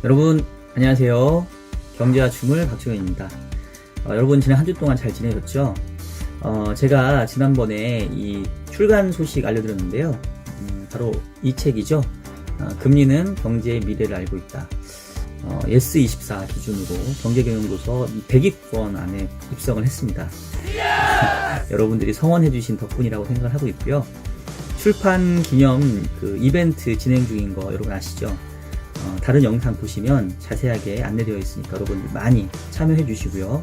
여러분 안녕하세요. 경제와 주물 박종현입니다. 여러분 지난 한 주 동안 잘 지내셨죠? 제가 지난번에 이 출간 소식 알려드렸는데요. 바로 이 책이죠. 금리는 경제의 미래를 알고 있다. 예스24 기준으로 경제경영도서 100위권 안에 입성을 했습니다. 여러분들이 성원해주신 덕분이라고 생각을 하고 있고요. 출판 기념 그 이벤트 진행 중인 거 여러분 아시죠? 다른 영상 보시면 자세하게 안내되어 있으니까 여러분들 많이 참여해 주시고요.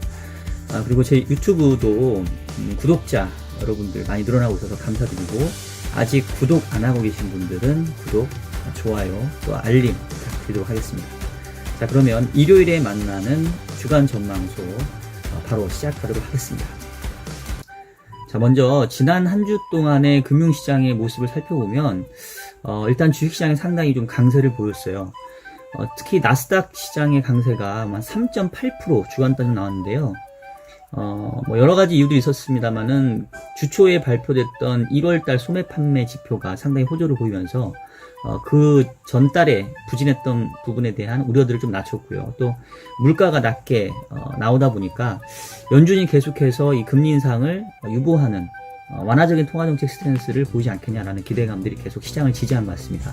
그리고 제 유튜브도 구독자 여러분들 많이 늘어나고 있어서 감사드리고, 아직 구독 안 하고 계신 분들은 구독, 좋아요, 또 알림 부탁드리도록 하겠습니다. 자, 그러면 일요일에 만나는 주간 전망소 바로 시작하도록 하겠습니다. 자, 먼저 지난 한 주 동안의 금융시장의 모습을 살펴보면 일단 주식시장이 상당히 좀 강세를 보였어요. 특히 나스닥 시장의 강세가 한 3.8% 주간 단위로 나왔는데요. 뭐 여러 가지 이유도 있었습니다만은 주초에 발표됐던 1월달 소매 판매 지표가 상당히 호조를 보이면서 그 전달에 부진했던 부분에 대한 우려들을 좀 낮췄고요. 또 물가가 낮게 나오다 보니까 연준이 계속해서 이 금리 인상을 유보하는 완화적인 통화정책 스탠스를 보이지 않겠냐라는 기대감들이 계속 시장을 지지한 것 같습니다.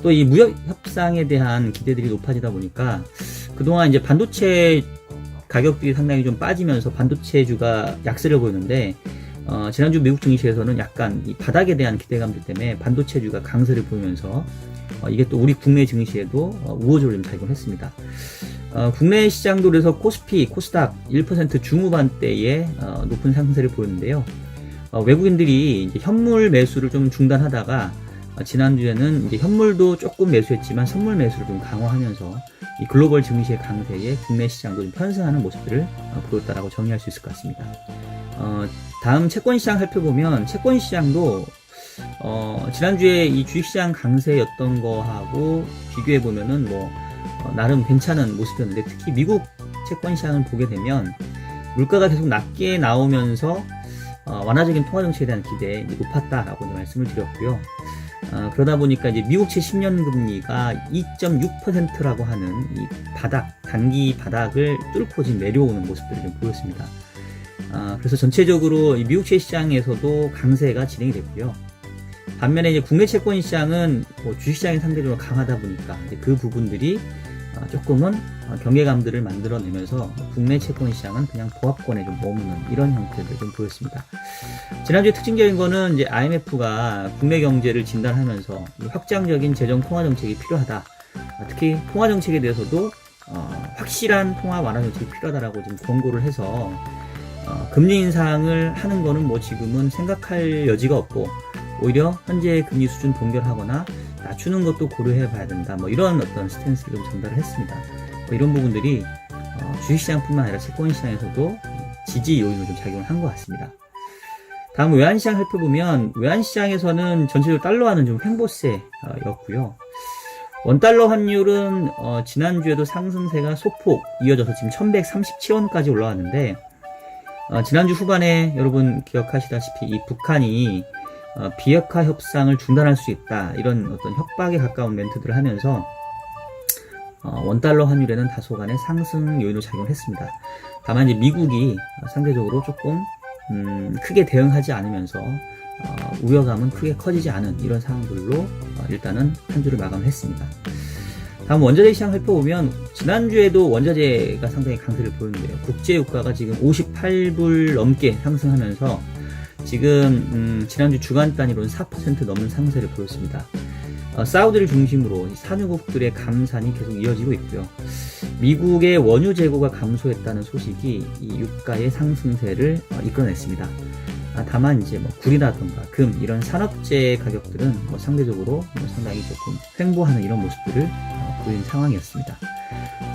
또 이 무역 협상에 대한 기대들이 높아지다 보니까 그동안 이제 반도체 가격들이 상당히 좀 빠지면서 반도체주가 약세를 보였는데, 지난주 미국 증시에서는 약간 이 바닥에 대한 기대감들 때문에 반도체주가 강세를 보이면서 이게 또 우리 국내 증시에도 우호적으로 좀 작용했습니다. 국내 시장도 그래서 코스피, 코스닥 1% 중후반대의 높은 상승세를 보였는데요. 외국인들이 이제 현물 매수를 좀 중단하다가 지난주에는 이제 현물도 조금 매수했지만 선물 매수를 좀 강화하면서 이 글로벌 증시의 강세에 국내 시장도 좀 편승하는 모습들을 보였다라고 정리할 수 있을 것 같습니다. 다음 채권 시장 살펴보면 채권 시장도 지난주에 이 주식시장 강세였던 거하고 비교해 보면은 나름 괜찮은 모습이었는데, 특히 미국 채권 시장을 보게 되면 물가가 계속 낮게 나오면서 완화적인 통화 정책에 대한 기대에 높았다라고 말씀을 드렸고요. 그러다 보니까 이제 미국채 10년 금리가 2.6%라고 하는 이 바닥, 단기 바닥을 뚫고 지금 내려오는 모습들을 좀 보였습니다. 그래서 전체적으로 이 미국채 시장에서도 강세가 진행이 됐고요. 반면에 이제 국내 채권 시장은 주식시장이 상대적으로 강하다 보니까 이제 그 부분들이 조금은 경계감들을 만들어내면서 국내 채권 시장은 그냥 보합권에 좀 머무는 이런 형태를 좀 보였습니다. 지난주에 특징적인 거는 이제 IMF가 국내 경제를 진단하면서 확장적인 재정 통화 정책이 필요하다. 특히 통화 정책에 대해서도 확실한 통화 완화 정책이 필요하다라고 지금 권고를 해서 금리 인상을 하는 거는 뭐 지금은 생각할 여지가 없고, 오히려 현재 금리 수준 동결하거나 낮추는 것도 고려해 봐야 된다. 이런 어떤 스탠스를 좀 전달을 했습니다. 이런 부분들이 주식시장뿐만 아니라 채권시장에서도 지지 요인으로 좀 작용을 한 것 같습니다. 다음 외환시장 살펴보면, 외환시장에서는 전체적으로 달러화는 좀 횡보세였고요. 원달러 환율은 지난주에도 상승세가 소폭 이어져서 지금 1137원까지 올라왔는데, 지난주 후반에 여러분 기억하시다시피 이 북한이 비핵화 협상을 중단할 수 있다, 이런 어떤 협박에 가까운 멘트들을 하면서 원달러 환율에는 다소간의 상승 요인으로 작용을 했습니다. 다만 이제 미국이 상대적으로 조금 크게 대응하지 않으면서 우려감은 크게 커지지 않은 이런 상황들로 일단은 한 주를 마감했습니다. 다음 원자재 시장 살펴보면, 지난주에도 원자재가 상당히 강세를 보였는데요. 국제유가가 지금 58불 넘게 상승하면서 지금 지난주 주간 단위로는 4% 넘는 상승세를 보였습니다. 사우디를 중심으로 산유국들의 감산이 계속 이어지고 있고요. 미국의 원유 재고가 감소했다는 소식이 이 유가의 상승세를 이끌어냈습니다. 다만 이제 굴이라던가 금 이런 산업재 가격들은 상대적으로 상당히 조금 횡보하는 이런 모습들을 보인 상황이었습니다.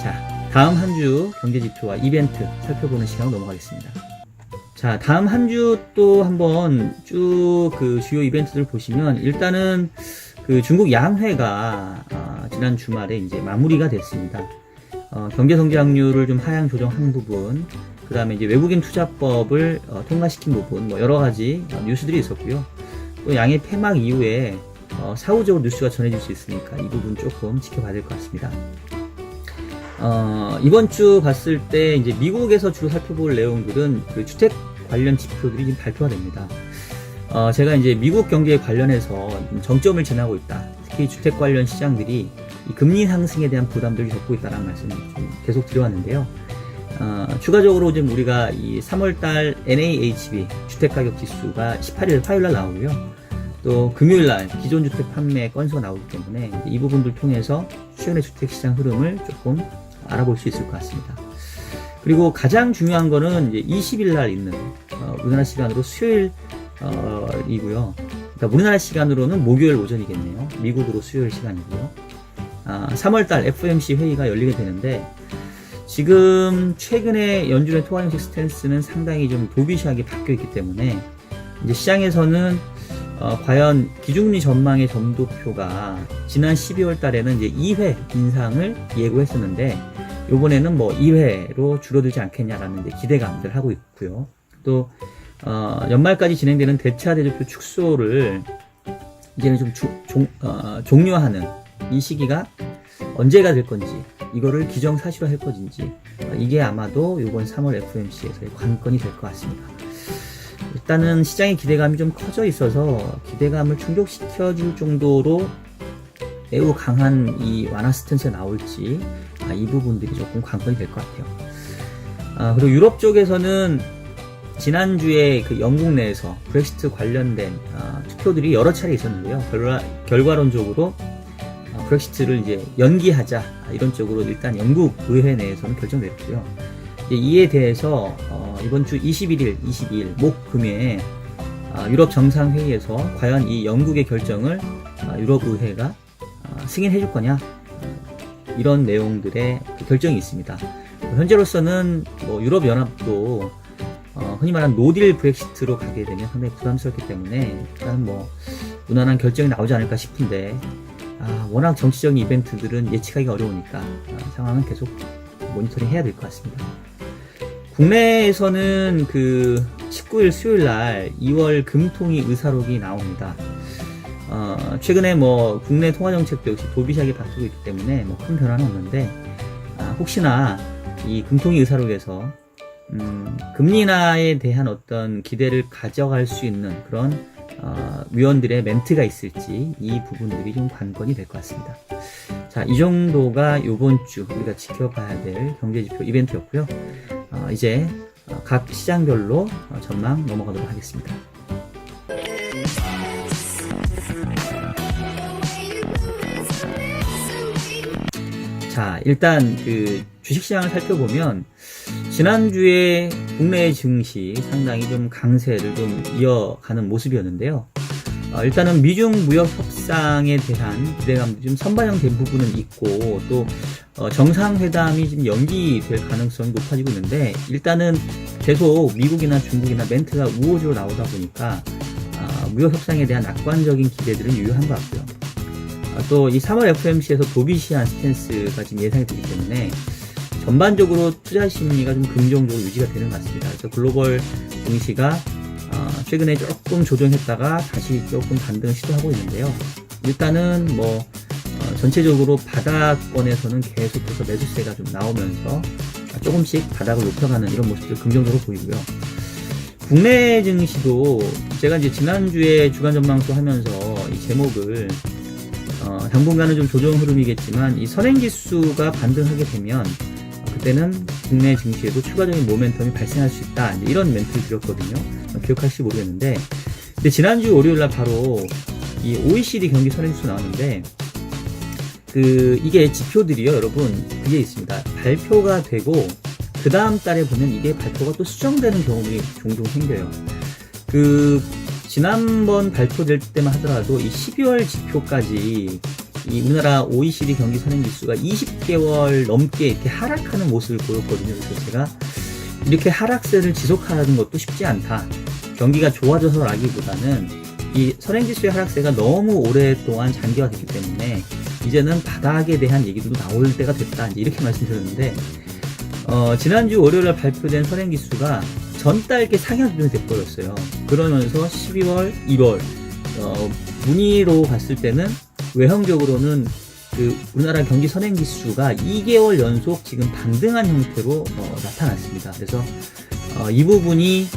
자, 다음 한 주 경제지표와 이벤트 살펴보는 시간으로 넘어가겠습니다. 자, 다음 한 주 또 한번 쭉 그 주요 이벤트들 보시면, 일단은 그 중국 양회가 지난 주말에 이제 마무리가 됐습니다. 경제 성장률을 좀 하향 조정한 부분, 그 다음에 이제 외국인 투자법을 통과시킨 부분, 여러 가지 뉴스들이 있었고요. 또 양회 폐막 이후에 사후적으로 뉴스가 전해질 수 있으니까 이 부분 조금 지켜봐야 될 것 같습니다. 이번 주 봤을 때 이제 미국에서 주로 살펴볼 내용들은 그 주택 관련 지표들이 지금 발표가 됩니다. 제가 이제 미국 경제에 관련해서 정점을 지나고 있다. 특히 주택 관련 시장들이 이 금리 상승에 대한 부담들을 겪고 있다는 말씀을 계속 드려왔는데요. 추가적으로 지금 우리가 이 3월달 NAHB 주택가격 지수가 18일 화요일날 나오고요. 또 금요일날 기존 주택 판매 건수가 나오기 때문에 이 부분들 통해서 최근의 주택시장 흐름을 조금 알아볼 수 있을 것 같습니다. 그리고 가장 중요한 거는 이제 20일날 있는 우리나라 시간으로 수요일 이고요. 그러니까 우리나라 시간으로는 목요일 오전이겠네요. 미국으로 수요일 시간이고요. 3월달 FOMC 회의가 열리게 되는데 지금 최근에 연준의 통화 정책 스탠스는 상당히 좀 도비시하게 바뀌어 있기 때문에 이제 시장에서는 과연 기준금리 전망의 점도표가 지난 12월 달에는 이제 2회 인상을 예고했었는데 이번에는 뭐 2회로 줄어들지 않겠냐라는 이제 기대감들 하고 있고요. 또 연말까지 진행되는 대차 대조표 축소를 이제는 좀 종료하는 이 시기가 언제가 될 건지, 이거를 기정사실화 할 것인지, 이게 아마도 이번 3월 FOMC에서의 관건이 될 것 같습니다. 일단은 시장의 기대감이 좀 커져 있어서 기대감을 충족시켜줄 정도로 매우 강한 이 완화 스탠스가 나올지, 이 부분들이 조금 관건이 될 것 같아요. 그리고 유럽 쪽에서는 지난주에 그 영국 내에서 브렉시트 관련된 투표들이 여러 차례 있었는데요. 결과론적으로 브렉시트를 이제 연기하자, 이런 쪽으로 일단 영국 의회 내에서는 결정됐고요. 이에 대해서 이번 주 21일, 22일 목 금에 유럽 정상회의에서 과연 이 영국의 결정을 유럽 의회가 승인해 줄 거냐, 이런 내용들의 결정이 있습니다. 현재로서는 뭐 유럽 연합도 흔히 말하는 노딜 브렉시트로 가게 되면 상당히 부담스럽기 때문에 일단 뭐 무난한 결정이 나오지 않을까 싶은데, 워낙 정치적인 이벤트들은 예측하기가 어려우니까 상황은 계속 모니터링 해야 될 것 같습니다. 국내에서는 그 19일 수요일 날 2월 금통위 의사록이 나옵니다. 최근에 뭐 국내 통화정책도 역시 도비시하게 바뀌고 있기 때문에 뭐 큰 변화는 없는데, 혹시나 이 금통위 의사록에서 금리 인하에 대한 어떤 기대를 가져갈 수 있는 그런 위원들의 멘트가 있을지, 이 부분들이 좀 관건이 될 것 같습니다. 자, 이 정도가 이번 주 우리가 지켜봐야 될 경제지표 이벤트였고요. 이제 각 시장별로 전망 넘어가도록 하겠습니다. 자, 일단 그 주식시장을 살펴보면 지난주에 국내 증시 상당히 좀 강세를 좀 이어가는 모습이었는데요. 일단은 미중 무역 협상에 대한 기대감도 좀 선반영된 부분은 있고, 또 정상회담이 지금 연기될 가능성이 높아지고 있는데, 일단은 계속 미국이나 중국이나 멘트가 우호적으로 나오다 보니까 무역 협상에 대한 낙관적인 기대들은 유효한 것 같고요. 또 이 3월 FOMC에서 도비시한 스탠스가 지금 예상이 되기 때문에 전반적으로 투자 심리가 좀 긍정적으로 유지가 되는 것 같습니다. 그래서 글로벌 증시가 최근에 조금 조정했다가 다시 조금 반등을 시도하고 있는데요. 일단은 뭐 전체적으로 바닥권에서는 계속해서 매수세가 좀 나오면서 조금씩 바닥을 높여가는 이런 모습들 긍정적으로 보이고요. 국내 증시도 제가 이제 지난주에 주간 전망수 하면서 이 제목을 당분간은 좀 조정 흐름이겠지만 이 선행지수가 반등하게 되면 그때는 국내 증시에도 추가적인 모멘텀이 발생할 수 있다, 이런 멘트를 드렸거든요. 기억하실지 모르겠는데, 근데 지난주 월요일날 바로 이 OECD 경기 선행지수 나왔는데, 이게 지표들이요, 여러분, 그게 있습니다. 발표가 되고 그 다음 달에 보면 이게 발표가 또 수정되는 경우가 종종 생겨요. 지난번 발표될 때만 하더라도 이 12월 지표까지 이 우리나라 OECD 경기 선행지수가 20개월 넘게 이렇게 하락하는 모습을 보였거든요. 그래서 제가 이렇게 하락세를 지속하는 것도 쉽지 않다. 경기가 좋아져서라기보다는 이 선행지수의 하락세가 너무 오랫동안 장기화됐기 때문에 이제는 바닥에 대한 얘기도 나올 때가 됐다, 이제 이렇게 말씀드렸는데, 지난주 월요일에 발표된 선행지수가 전달 게 상향 돼버렸어요. 그러면서 12월, 1월 문의로 봤을 때는 외형적으로는 우리나라 경기 선행지수가 2개월 연속 지금 반등한 형태로 나타났습니다. 그래서 이 부분이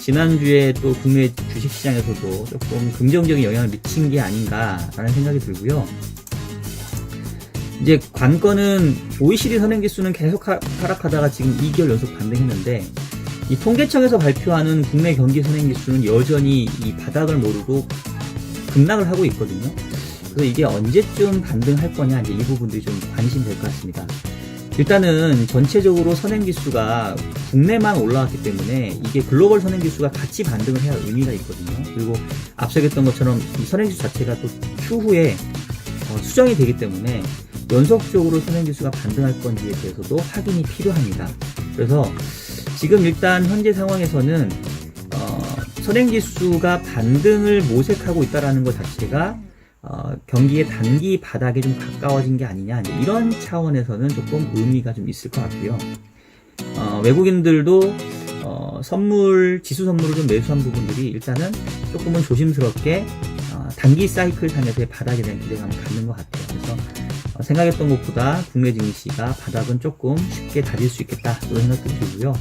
지난주에 또 국내 주식시장에서도 조금 긍정적인 영향을 미친 게 아닌가라는 생각이 들고요. 이제 관건은 OECD 선행지수는 계속 하락하다가 지금 2개월 연속 반등했는데, 이 통계청에서 발표하는 국내 경기 선행지수는 여전히 이 바닥을 모르고 급락을 하고 있거든요. 그래서 이게 언제쯤 반등할 거냐, 이제 이 부분들이 좀 관심이 될 것 같습니다. 일단은 전체적으로 선행지수가 국내만 올라왔기 때문에 이게 글로벌 선행지수가 같이 반등을 해야 의미가 있거든요. 그리고 앞서 얘기했던 것처럼 이 선행지수 자체가 또 추후에 수정이 되기 때문에 연속적으로 선행지수가 반등할 건지에 대해서도 확인이 필요합니다. 그래서 지금 일단 현재 상황에서는 선행지수가 반등을 모색하고 있다는 것 자체가 경기의 단기 바닥에 좀 가까워진 게 아니냐, 이런 차원에서는 조금 의미가 좀 있을 것 같고요. 외국인들도 지수 선물을 좀 매수한 부분들이 일단은 조금은 조심스럽게 단기 사이클 상에서의 바닥에 대한 기대감을 갖는 것 같아요. 그래서 생각했던 것보다 국내 증시가 바닥은 조금 쉽게 다질 수 있겠다, 이런 생각도 들고요.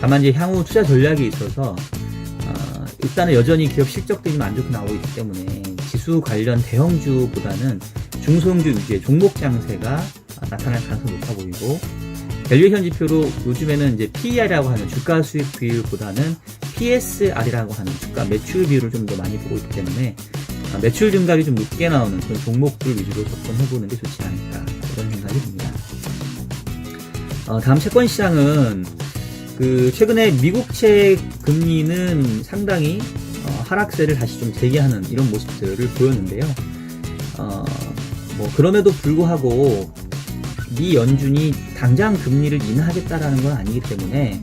다만 이제 향후 투자 전략에 있어서 일단은 여전히 기업 실적들이 안 좋게 나오고 있기 때문에 지수 관련 대형주보다는 중소형주 위주의 종목 장세가 나타날 가능성이 높아 보이고, 밸류에이션 지표로 요즘에는 이제 PER이라고 하는 주가 수익 비율보다는 PSR이라고 하는 주가 매출 비율을 좀 더 많이 보고 있기 때문에 매출 증가율이 좀 높게 나오는 그런 종목들 위주로 접근해보는 게 좋지 않을까, 이런 생각이 듭니다. 다음 채권 시장은 최근에 미국채 금리는 상당히 하락세를 다시 좀 재개하는 이런 모습들을 보였는데요. 그럼에도 불구하고 미 연준이 당장 금리를 인하하겠다라는 건 아니기 때문에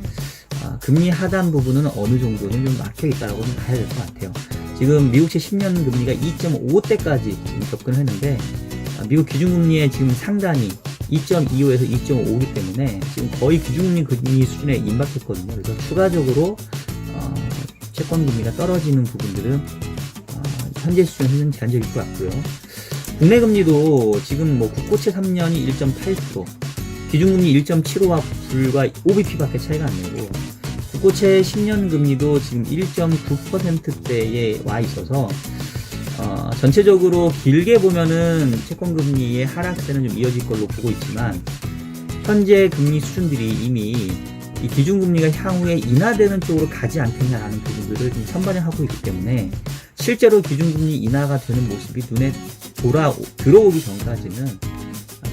금리 하단 부분은 어느 정도는 좀 막혀 있다라고 좀 봐야 될 것 같아요. 지금 미국채 10년 금리가 2.5대까지 지금 접근을 했는데, 미국 기준금리의 지금 상단이 2.25에서 2.5이기 때문에 지금 거의 기준금리 금리 수준에 임박했거든요. 그래서 추가적으로 채권 금리가 떨어지는 부분들은 현재 수준에서는 제한적일 것 같고요. 국내 금리도 지금 국고채 3년이 1.8%, 기준금리 1.75와 불과 5bp밖에 차이가 안 나고, 국고채 10년 금리도 지금 1.9%대에 와 있어서 전체적으로 길게 보면은 채권 금리의 하락세는 좀 이어질 걸로 보고 있지만, 현재 금리 수준들이 이미 이 기준금리가 향후에 인하되는 쪽으로 가지 않겠냐라는 부분들을 좀 선반영하고 있기 때문에 실제로 기준금리 인하가 되는 모습이 눈에 들어오기 전까지는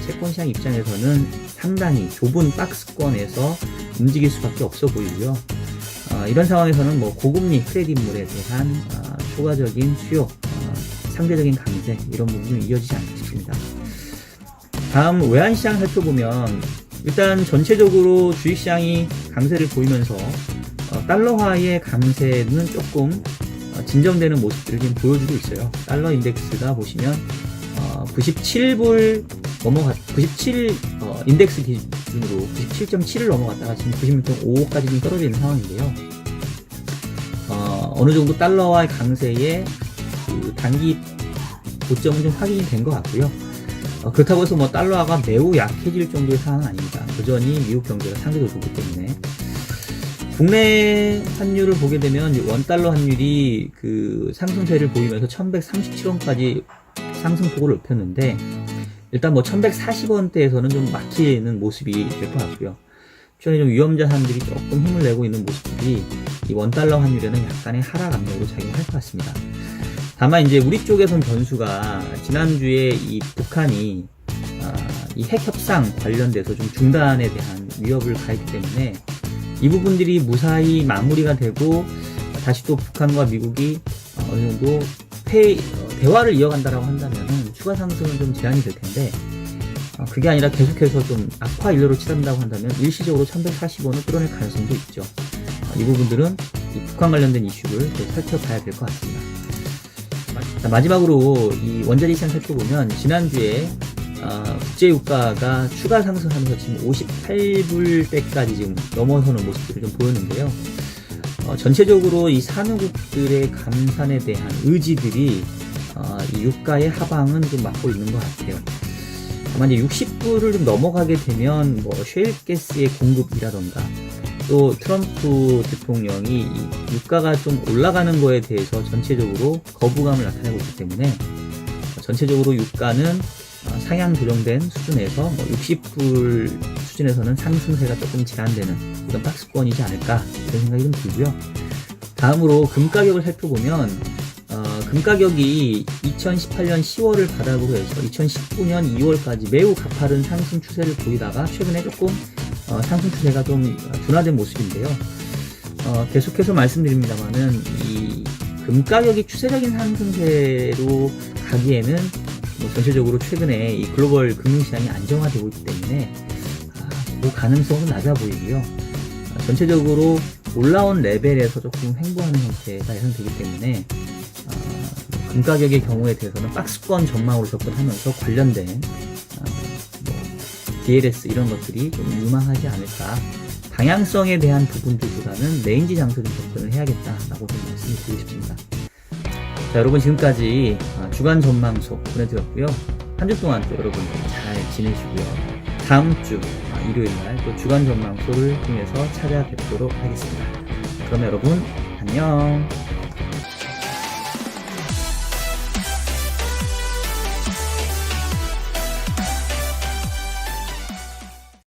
채권 시장 입장에서는 상당히 좁은 박스권에서 움직일 수밖에 없어 보이고요. 이런 상황에서는 고금리 크레딧물에 대한 추가적인 수요, 상대적인 강세, 이런 부분이 이어지지 않을까 싶습니다. 다음 외환시장 살펴보면, 일단 전체적으로 주식시장이 강세를 보이면서 달러화의 강세는 조금 진정되는 모습들을 지금 보여주고 있어요. 달러 인덱스가 보시면 97불 인덱스 기준으로 97.7을 넘어갔다가 지금 96.55까지 좀 떨어져 있는 상황인데요. 어느 정도 달러와의 강세의 단기 고점은 좀 확인이 된 것 같고요. 그렇다고 해서 달러화가 매우 약해질 정도의 상황은 아닙니다. 여전히 미국 경제가 상대적으로 좋기 때문에. 국내 환율을 보게 되면 원달러 환율이 상승세를 보이면서 1137원까지 상승폭을 높였는데, 일단 1140원대에서는 좀 막히는 모습이 될 것 같고요. 최근에 좀 위험자산들이 조금 힘을 내고 있는 모습들이 이 원달러 환율에는 약간의 하락 압력으로 작용할 것 같습니다. 다만 이제 우리 쪽에선 변수가 지난주에 이 북한이 이 핵 협상 관련돼서 좀 중단에 대한 위협을 가했기 때문에 이 부분들이 무사히 마무리가 되고 다시 또 북한과 미국이 어느 정도 대화를 이어간다라고 한다면 추가 상승은 좀 제한이 될 텐데, 그게 아니라 계속해서 좀 악화 일로로 치닫는다고 한다면 일시적으로 1140원을 끌어낼 가능성도 있죠. 이 부분들은 이 북한 관련된 이슈를 또 살펴봐야 될 것 같습니다. 마지막으로 이 원자재 시장 살펴보면, 지난주에 국제유가가 추가 상승하면서 지금 58불대까지 지금 넘어서는 모습들을 좀 보였는데요. 전체적으로 이 산유국들의 감산에 대한 의지들이 이 유가의 하방은 좀 막고 있는 것 같아요. 아마 이제 60불을 좀 넘어가게 되면 뭐 셰일가스의 공급이라던가 또 트럼프 대통령이 이 유가가 좀 올라가는 거에 대해서 전체적으로 거부감을 나타내고 있기 때문에 전체적으로 유가는 상향 조정된 수준에서 60불 수준에서는 상승세가 조금 제한되는 이런 박스권이지 않을까 이런 생각이 좀 들고요. 다음으로 금 가격을 살펴보면 금 가격이 2018년 10월을 바닥으로 해서 2019년 2월까지 매우 가파른 상승 추세를 보이다가 최근에 조금 상승 추세가 좀 둔화된 모습인데요. 계속해서 말씀드립니다만은 이 금 가격이 추세적인 상승세로 가기에는 전체적으로 최근에 이 글로벌 금융시장이 안정화되고 있기 때문에 그 가능성은 낮아 보이고요. 전체적으로 올라온 레벨에서 조금 횡보하는 형태가 예상되기 때문에 금 가격의 경우에 대해서는 박스권 전망으로 접근하면서 관련된 DLS 이런 것들이 좀 유망하지 않을까. 방향성에 대한 부분들보다는 레인지 장소 좀 접근을 해야겠다라고 좀 말씀을 드리고 싶습니다. 자, 여러분 지금까지 주간 전망소 보내드렸고요. 한 주 동안 또 여러분 잘 지내시고요. 다음 주 일요일날 또 주간 전망소를 통해서 찾아뵙도록 하겠습니다. 그럼 여러분 안녕.